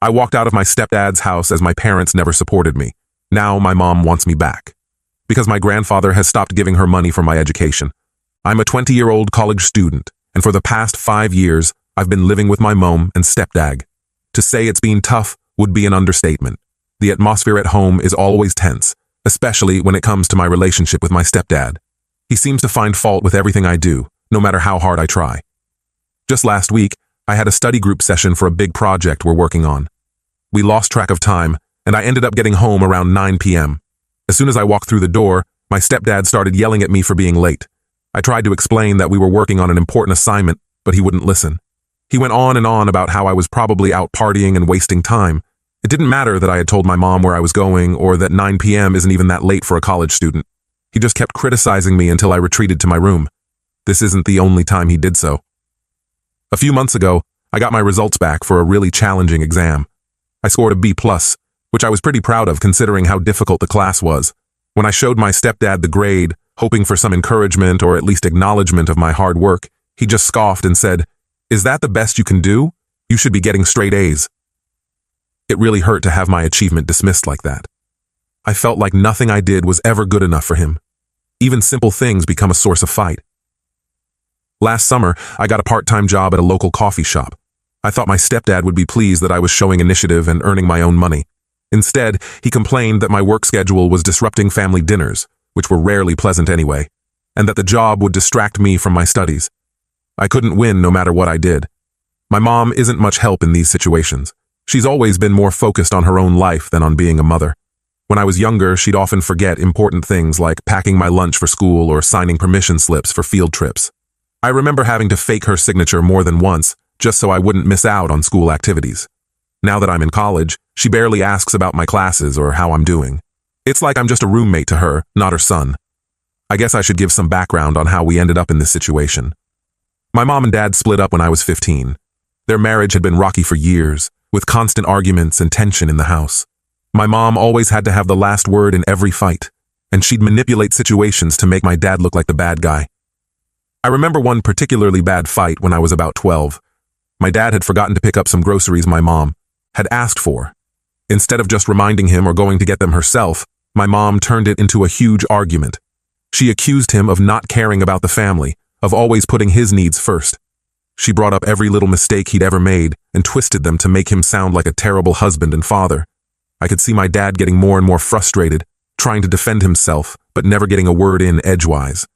I walked out of my stepdad's house as my parents never supported me. Now my mom wants me back. Because my grandfather has stopped giving her money for my education. I'm a 20-year-old college student, and for the past 5 years, I've been living with my mom and stepdad. To say it's been tough would be an understatement. The atmosphere at home is always tense, especially when it comes to my relationship with my stepdad. He seems to find fault with everything I do, no matter how hard I try. Just last week, I had a study group session for a big project we're working on. We lost track of time, and I ended up getting home around 9 p.m. As soon as I walked through the door, my stepdad started yelling at me for being late. I tried to explain that we were working on an important assignment, but he wouldn't listen. He went on and on about how I was probably out partying and wasting time. It didn't matter that I had told my mom where I was going or that 9 p.m. isn't even that late for a college student. He just kept criticizing me until I retreated to my room. This isn't the only time he did so. A few months ago, I got my results back for a really challenging exam. I scored a B+, which I was pretty proud of considering how difficult the class was. When I showed my stepdad the grade, hoping for some encouragement or at least acknowledgement of my hard work, he just scoffed and said, "Is that the best you can do? You should be getting straight A's." It really hurt to have my achievement dismissed like that. I felt like nothing I did was ever good enough for him. Even simple things become a source of fight. Last summer, I got a part-time job at a local coffee shop. I thought my stepdad would be pleased that I was showing initiative and earning my own money. Instead, he complained that my work schedule was disrupting family dinners, which were rarely pleasant anyway, and that the job would distract me from my studies. I couldn't win no matter what I did. My mom isn't much help in these situations. She's always been more focused on her own life than on being a mother. When I was younger, she'd often forget important things like packing my lunch for school or signing permission slips for field trips. I remember having to fake her signature more than once, just so I wouldn't miss out on school activities. Now that I'm in college, she barely asks about my classes or how I'm doing. It's like I'm just a roommate to her, not her son. I guess I should give some background on how we ended up in this situation. My mom and dad split up when I was 15. Their marriage had been rocky for years, with constant arguments and tension in the house. My mom always had to have the last word in every fight, and she'd manipulate situations to make my dad look like the bad guy. I remember one particularly bad fight when I was about 12. My dad had forgotten to pick up some groceries my mom had asked for. Instead of just reminding him or going to get them herself, my mom turned it into a huge argument. She accused him of not caring about the family, of always putting his needs first. She brought up every little mistake he'd ever made and twisted them to make him sound like a terrible husband and father. I could see my dad getting more and more frustrated, trying to defend himself, but never getting a word in edgewise.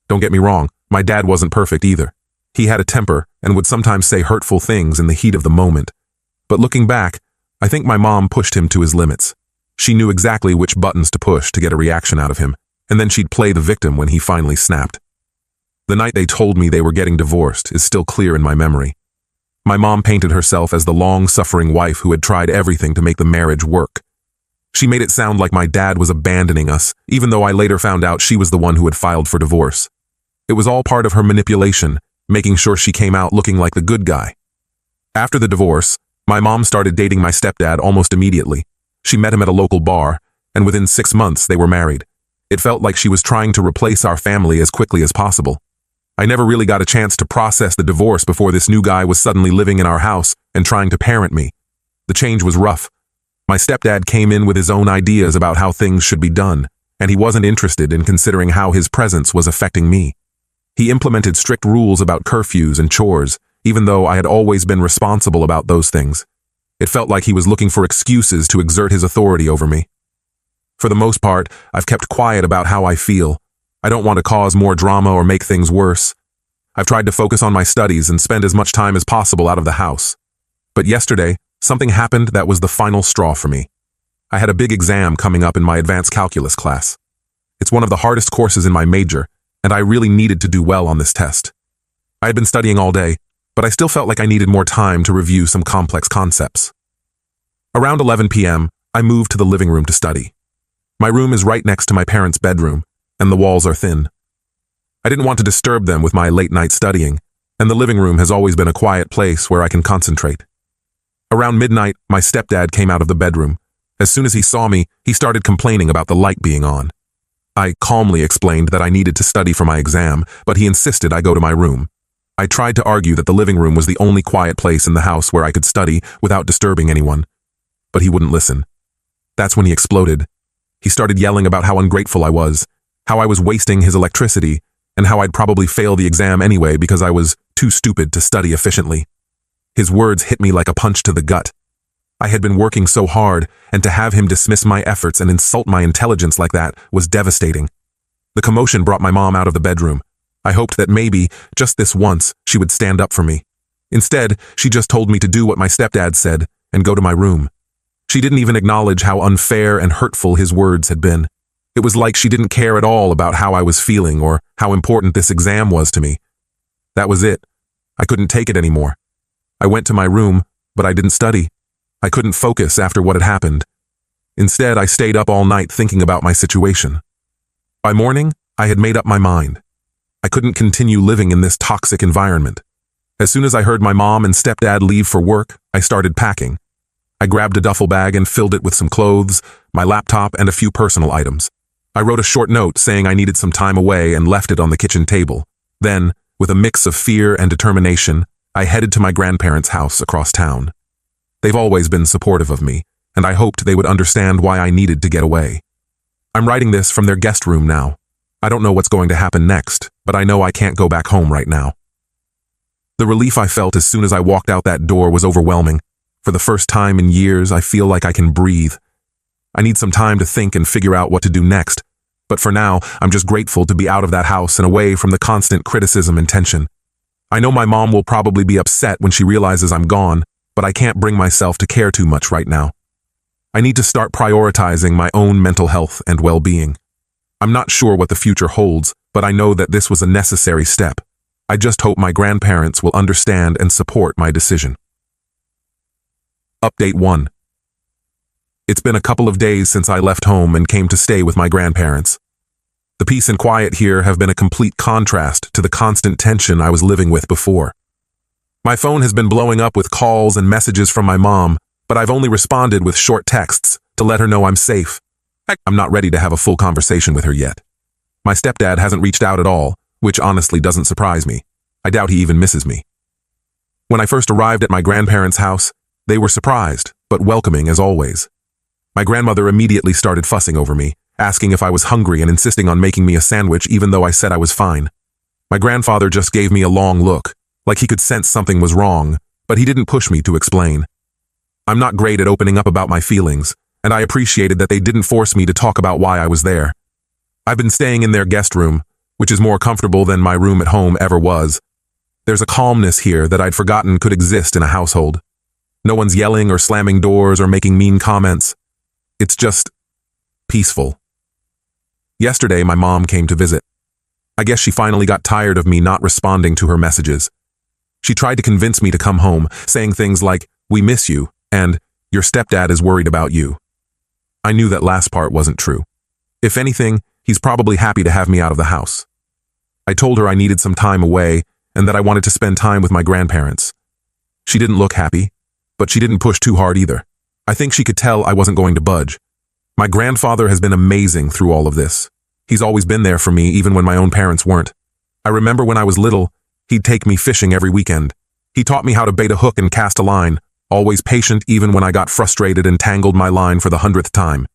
Don't get me wrong, my dad wasn't perfect either. He had a temper and would sometimes say hurtful things in the heat of the moment. But looking back, I think my mom pushed him to his limits. She knew exactly which buttons to push to get a reaction out of him, and then she'd play the victim when he finally snapped. The night they told me they were getting divorced is still clear in my memory. My mom painted herself as the long-suffering wife who had tried everything to make the marriage work. She made it sound like my dad was abandoning us, even though I later found out she was the one who had filed for divorce. It was all part of her manipulation, making sure she came out looking like the good guy. After the divorce, my mom started dating my stepdad almost immediately. She met him at a local bar, and within 6 months they were married. It felt like she was trying to replace our family as quickly as possible. I never really got a chance to process the divorce before this new guy was suddenly living in our house and trying to parent me. The change was rough. My stepdad came in with his own ideas about how things should be done, and he wasn't interested in considering how his presence was affecting me. He implemented strict rules about curfews and chores, even though I had always been responsible about those things. It felt like he was looking for excuses to exert his authority over me. For the most part, I've kept quiet about how I feel. I don't want to cause more drama or make things worse. I've tried to focus on my studies and spend as much time as possible out of the house. But yesterday, something happened that was the final straw for me. I had a big exam coming up in my advanced calculus class. It's one of the hardest courses in my major, and I really needed to do well on this test. I had been studying all day, but I still felt like I needed more time to review some complex concepts. Around 11 p.m., I moved to the living room to study. My room is right next to my parents' bedroom, and the walls are thin. I didn't want to disturb them with my late-night studying, and the living room has always been a quiet place where I can concentrate. Around midnight, my stepdad came out of the bedroom. As soon as he saw me, he started complaining about the light being on. I calmly explained that I needed to study for my exam, but he insisted I go to my room. I tried to argue that the living room was the only quiet place in the house where I could study without disturbing anyone, but he wouldn't listen. That's when he exploded. He started yelling about how ungrateful I was, how I was wasting his electricity, and how I'd probably fail the exam anyway because I was too stupid to study efficiently. His words hit me like a punch to the gut. I had been working so hard, and to have him dismiss my efforts and insult my intelligence like that was devastating. The commotion brought my mom out of the bedroom. I hoped that maybe, just this once, she would stand up for me. Instead, she just told me to do what my stepdad said and go to my room. She didn't even acknowledge how unfair and hurtful his words had been. It was like she didn't care at all about how I was feeling or how important this exam was to me. That was it. I couldn't take it anymore. I went to my room, but I didn't study. I couldn't focus after what had happened. Instead, I stayed up all night thinking about my situation. By morning, I had made up my mind. I couldn't continue living in this toxic environment. As soon as I heard my mom and stepdad leave for work, I started packing. I grabbed a duffel bag and filled it with some clothes, my laptop, and a few personal items. I wrote a short note saying I needed some time away and left it on the kitchen table. Then, with a mix of fear and determination, I headed to my grandparents' house across town. They've always been supportive of me, and I hoped they would understand why I needed to get away. I'm writing this from their guest room now. I don't know what's going to happen next, but I know I can't go back home right now. The relief I felt as soon as I walked out that door was overwhelming. For the first time in years, I feel like I can breathe. I need some time to think and figure out what to do next, but for now, I'm just grateful to be out of that house and away from the constant criticism and tension. I know my mom will probably be upset when she realizes I'm gone, but I can't bring myself to care too much right now. I need to start prioritizing my own mental health and well-being. I'm not sure what the future holds, but I know that this was a necessary step. I just hope my grandparents will understand and support my decision. Update 1. It's been a couple of days since I left home and came to stay with my grandparents. The peace and quiet here have been a complete contrast to the constant tension I was living with before. My phone has been blowing up with calls and messages from my mom, but I've only responded with short texts to let her know I'm safe. I'm not ready to have a full conversation with her yet. My stepdad hasn't reached out at all, which honestly doesn't surprise me. I doubt he even misses me. When I first arrived at my grandparents' house, they were surprised, but welcoming as always. My grandmother immediately started fussing over me, asking if I was hungry and insisting on making me a sandwich even though I said I was fine. My grandfather just gave me a long look, like he could sense something was wrong, but he didn't push me to explain. I'm not great at opening up about my feelings, and I appreciated that they didn't force me to talk about why I was there. I've been staying in their guest room, which is more comfortable than my room at home ever was. There's a calmness here that I'd forgotten could exist in a household. No one's yelling or slamming doors or making mean comments. It's just peaceful. Yesterday, my mom came to visit. I guess she finally got tired of me not responding to her messages. She tried to convince me to come home, saying things like, "We miss you," and "Your stepdad is worried about you." I knew that last part wasn't true. If anything, he's probably happy to have me out of the house. I told her I needed some time away and that I wanted to spend time with my grandparents. She didn't look happy, but she didn't push too hard either. I think she could tell I wasn't going to budge. My grandfather has been amazing through all of this. He's always been there for me even when my own parents weren't. I remember when I was little, he'd take me fishing every weekend. He taught me how to bait a hook and cast a line, always patient even when I got frustrated and tangled my line for the 100th time.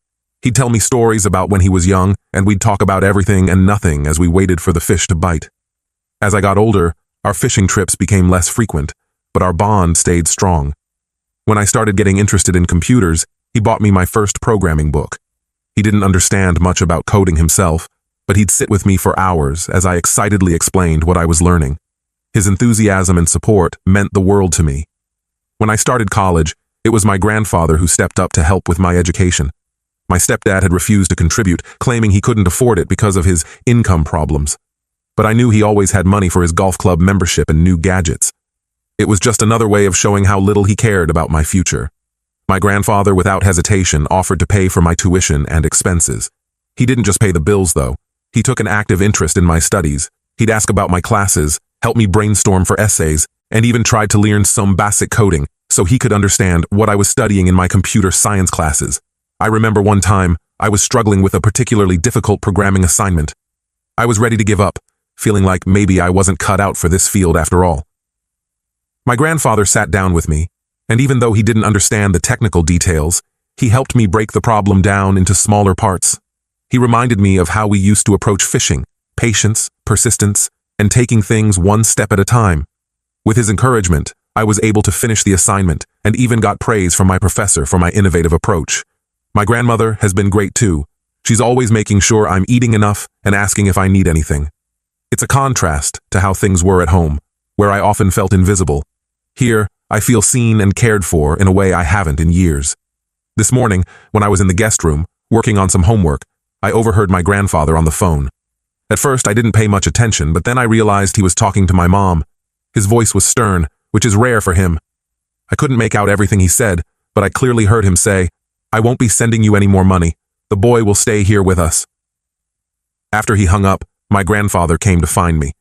He'd tell me stories about when he was young, and we'd talk about everything and nothing as we waited for the fish to bite. As I got older, our fishing trips became less frequent, but our bond stayed strong. When I started getting interested in computers, he bought me my first programming book. He didn't understand much about coding himself, but he'd sit with me for hours as I excitedly explained what I was learning. His enthusiasm and support meant the world to me. When I started college, it was my grandfather who stepped up to help with my education. My stepdad had refused to contribute, claiming he couldn't afford it because of his income problems. But I knew he always had money for his golf club membership and new gadgets. It was just another way of showing how little he cared about my future. My grandfather, without hesitation, offered to pay for my tuition and expenses. He didn't just pay the bills, though. He took an active interest in my studies. He'd ask about my classes, help me brainstorm for essays, and even tried to learn some basic coding so he could understand what I was studying in my computer science classes. I remember one time, I was struggling with a particularly difficult programming assignment. I was ready to give up, feeling like maybe I wasn't cut out for this field after all. My grandfather sat down with me. And even though he didn't understand the technical details, he helped me break the problem down into smaller parts. He reminded me of how we used to approach fishing: patience, persistence, and taking things one step at a time. With his encouragement, I was able to finish the assignment and even got praise from my professor for my innovative approach. My grandmother has been great too. She's always making sure I'm eating enough and asking if I need anything. It's a contrast to how things were at home, where I often felt invisible. Here, I feel seen and cared for in a way I haven't in years. This morning, when I was in the guest room, working on some homework, I overheard my grandfather on the phone. At first, I didn't pay much attention, but then I realized he was talking to my mom. His voice was stern, which is rare for him. I couldn't make out everything he said, but I clearly heard him say, "I won't be sending you any more money. The boy will stay here with us." After he hung up, my grandfather came to find me.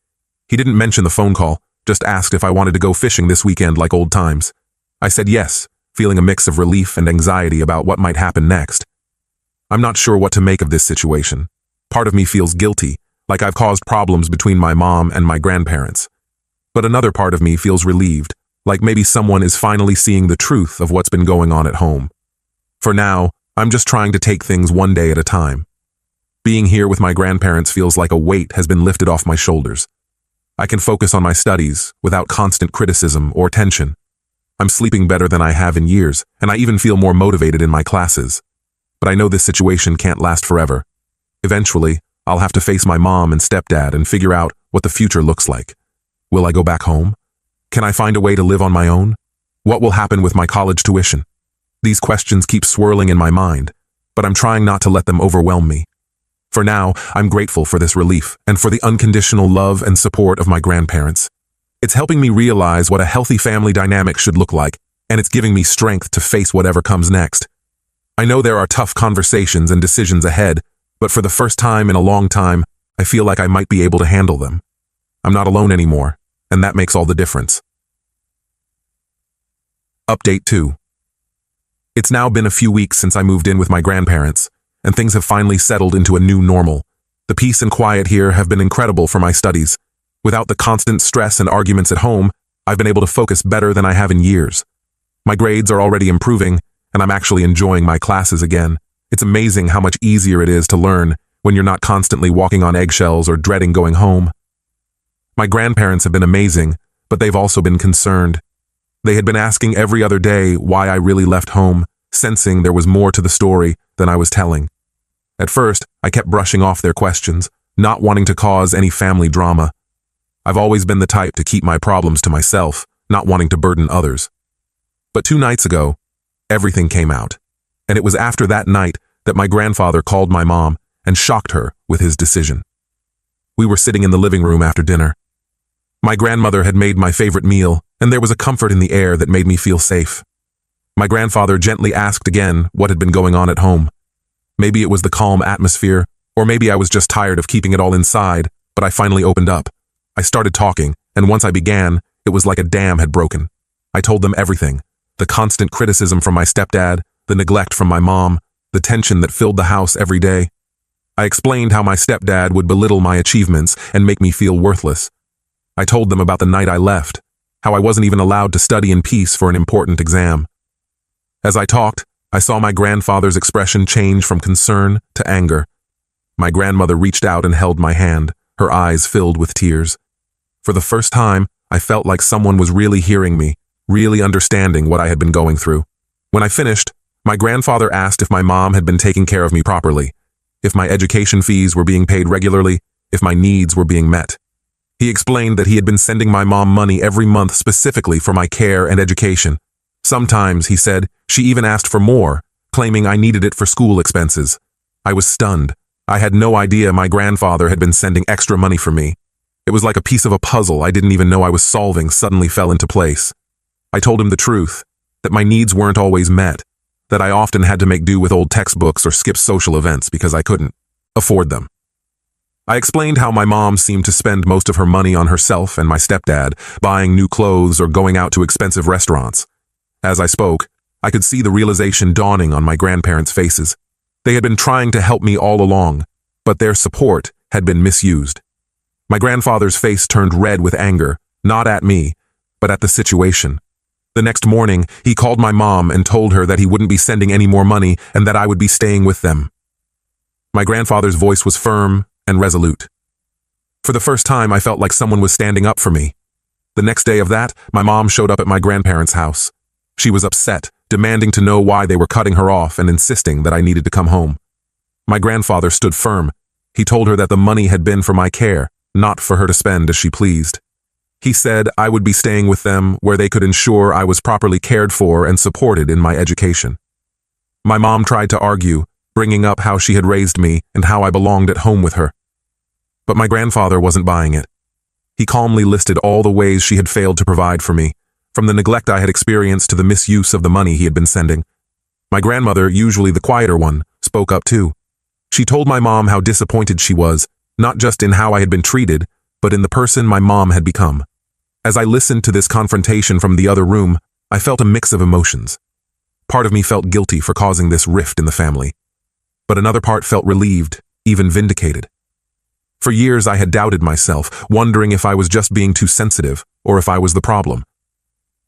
He didn't mention the phone call, just asked if I wanted to go fishing this weekend like old times. I said yes, feeling a mix of relief and anxiety about what might happen next. I'm not sure what to make of this situation. Part of me feels guilty, like I've caused problems between my mom and my grandparents. But another part of me feels relieved, like maybe someone is finally seeing the truth of what's been going on at home. For now, I'm just trying to take things one day at a time. Being here with my grandparents feels like a weight has been lifted off my shoulders. I can focus on my studies without constant criticism or tension. I'm sleeping better than I have in years, and I even feel more motivated in my classes. But I know this situation can't last forever. Eventually, I'll have to face my mom and stepdad and figure out what the future looks like. Will I go back home? Can I find a way to live on my own? What will happen with my college tuition? These questions keep swirling in my mind, but I'm trying not to let them overwhelm me. For now, I'm grateful for this relief and for the unconditional love and support of my grandparents. It's helping me realize what a healthy family dynamic should look like, and it's giving me strength to face whatever comes next. I know there are tough conversations and decisions ahead, but for the first time in a long time, I feel like I might be able to handle them. I'm not alone anymore, and that makes all the difference. Update 2. It's now been a few weeks since I moved in with my grandparents, and things have finally settled into a new normal. The peace and quiet here have been incredible for my studies. Without the constant stress and arguments at home, I've been able to focus better than I have in years. My grades are already improving, and I'm actually enjoying my classes again. It's amazing how much easier it is to learn when you're not constantly walking on eggshells or dreading going home. My grandparents have been amazing, but they've also been concerned. They had been asking every other day why I really left home, sensing there was more to the story than I was telling. At first, I kept brushing off their questions, not wanting to cause any family drama. I've always been the type to keep my problems to myself, not wanting to burden others. But 2 nights ago, everything came out, and it was after that night that my grandfather called my mom and shocked her with his decision. We were sitting in the living room after dinner. My grandmother had made my favorite meal, and there was a comfort in the air that made me feel safe. My grandfather gently asked again what had been going on at home. Maybe it was the calm atmosphere, or maybe I was just tired of keeping it all inside, but I finally opened up. I started talking, and once I began, it was like a dam had broken. I told them everything: the constant criticism from my stepdad, the neglect from my mom, the tension that filled the house every day. I explained how my stepdad would belittle my achievements and make me feel worthless. I told them about the night I left, how I wasn't even allowed to study in peace for an important exam. As I talked, I saw my grandfather's expression change from concern to anger. My grandmother reached out and held my hand, her eyes filled with tears. For the first time, I felt like someone was really hearing me, really understanding what I had been going through. When I finished, my grandfather asked if my mom had been taking care of me properly, if my education fees were being paid regularly, if my needs were being met. He explained that he had been sending my mom money every month specifically for my care and education. Sometimes, he said, she even asked for more, claiming I needed it for school expenses. I was stunned. I had no idea my grandfather had been sending extra money for me. It was like a piece of a puzzle I didn't even know I was solving suddenly fell into place. I told him the truth, that my needs weren't always met, that I often had to make do with old textbooks or skip social events because I couldn't afford them. I explained how my mom seemed to spend most of her money on herself and my stepdad, buying new clothes or going out to expensive restaurants. As I spoke, I could see the realization dawning on my grandparents' faces. They had been trying to help me all along, but their support had been misused. My grandfather's face turned red with anger, not at me, but at the situation. The next morning, he called my mom and told her that he wouldn't be sending any more money and that I would be staying with them. My grandfather's voice was firm and resolute. For the first time, I felt like someone was standing up for me. The next day of that, my mom showed up at my grandparents' house. She was upset, demanding to know why they were cutting her off and insisting that I needed to come home. My grandfather stood firm. He told her that the money had been for my care, not for her to spend as she pleased. He said I would be staying with them where they could ensure I was properly cared for and supported in my education. My mom tried to argue, bringing up how she had raised me and how I belonged at home with her. But my grandfather wasn't buying it. He calmly listed all the ways she had failed to provide for me, from the neglect I had experienced to the misuse of the money he had been sending. My grandmother, usually the quieter one, spoke up too. She told my mom how disappointed she was, not just in how I had been treated, but in the person my mom had become. As I listened to this confrontation from the other room, I felt a mix of emotions. Part of me felt guilty for causing this rift in the family, but another part felt relieved, even vindicated. For years I had doubted myself, wondering if I was just being too sensitive or if I was the problem.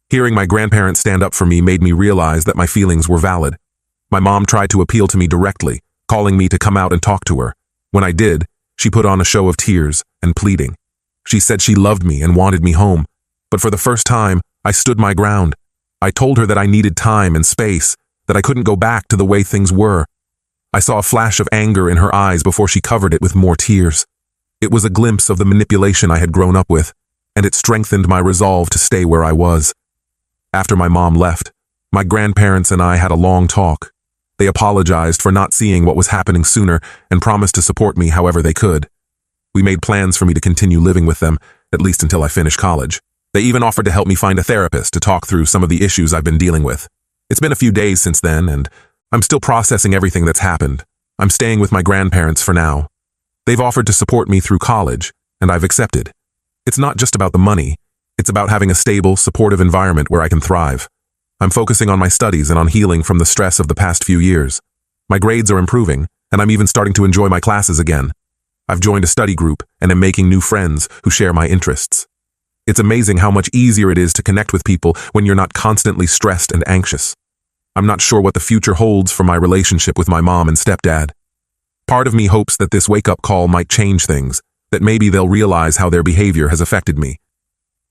Hearing my grandparents stand up for me made me realize that my feelings were valid. My mom tried to appeal to me directly, calling me to come out and talk to her. When I did, she put on a show of tears and pleading. She said she loved me and wanted me home, but for the first time, I stood my ground. I told her that I needed time and space, that I couldn't go back to the way things were. I saw a flash of anger in her eyes before she covered it with more tears. It was a glimpse of the manipulation I had grown up with, and it strengthened my resolve to stay where I was. After my mom left, my grandparents and I had a long talk. They apologized for not seeing what was happening sooner and promised to support me however they could. We made plans for me to continue living with them, at least until I finished college. They even offered to help me find a therapist to talk through some of the issues I've been dealing with. It's been a few days since then, and I'm still processing everything that's happened. I'm staying with my grandparents for now. They've offered to support me through college, and I've accepted. It's not just about the money. It's about having a stable, supportive environment where I can thrive. I'm focusing on my studies and on healing from the stress of the past few years. My grades are improving, and I'm even starting to enjoy my classes again. I've joined a study group and am making new friends who share my interests. It's amazing how much easier it is to connect with people when you're not constantly stressed and anxious. I'm not sure what the future holds for my relationship with my mom and stepdad. Part of me hopes that this wake-up call might change things, that maybe they'll realize how their behavior has affected me.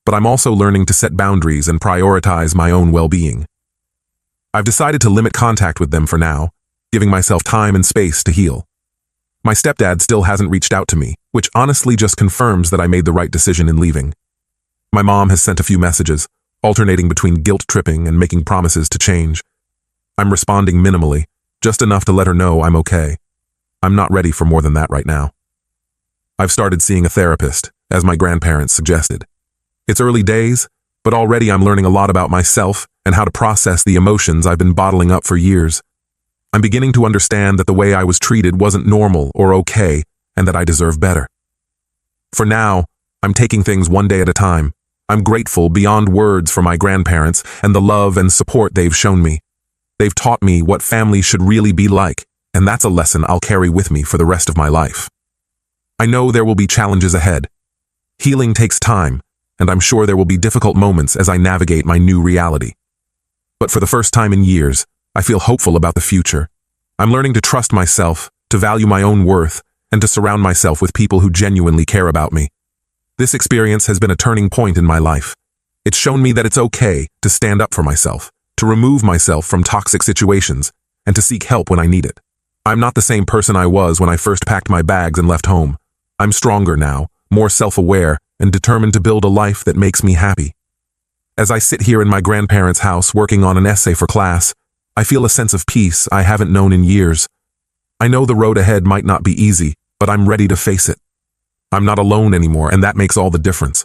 But I'm also learning to set boundaries and prioritize my own well-being. I've decided to limit contact with them for now, giving myself time and space to heal. My stepdad still hasn't reached out to me, which honestly just confirms that I made the right decision in leaving. My mom has sent a few messages, alternating between guilt-tripping and making promises to change. I'm responding minimally, just enough to let her know I'm okay. I'm not ready for more than that right now. I've started seeing a therapist, as my grandparents suggested. It's early days, but already I'm learning a lot about myself and how to process the emotions I've been bottling up for years. I'm beginning to understand that the way I was treated wasn't normal or okay, and that I deserve better. For now, I'm taking things one day at a time. I'm grateful beyond words for my grandparents and the love and support they've shown me. They've taught me what family should really be like, and that's a lesson I'll carry with me for the rest of my life. I know there will be challenges ahead. Healing takes time, and I'm sure there will be difficult moments as I navigate my new reality. But for the first time in years, I feel hopeful about the future. I'm learning to trust myself, to value my own worth, and to surround myself with people who genuinely care about me. This experience has been a turning point in my life. It's shown me that it's okay to stand up for myself, to remove myself from toxic situations, and to seek help when I need it. I'm not the same person I was when I first packed my bags and left home. I'm stronger now, more self-aware, and determined to build a life that makes me happy. As I sit here in my grandparents' house working on an essay for class, I feel a sense of peace I haven't known in years. I know the road ahead might not be easy, but I'm ready to face it. I'm not alone anymore, and that makes all the difference.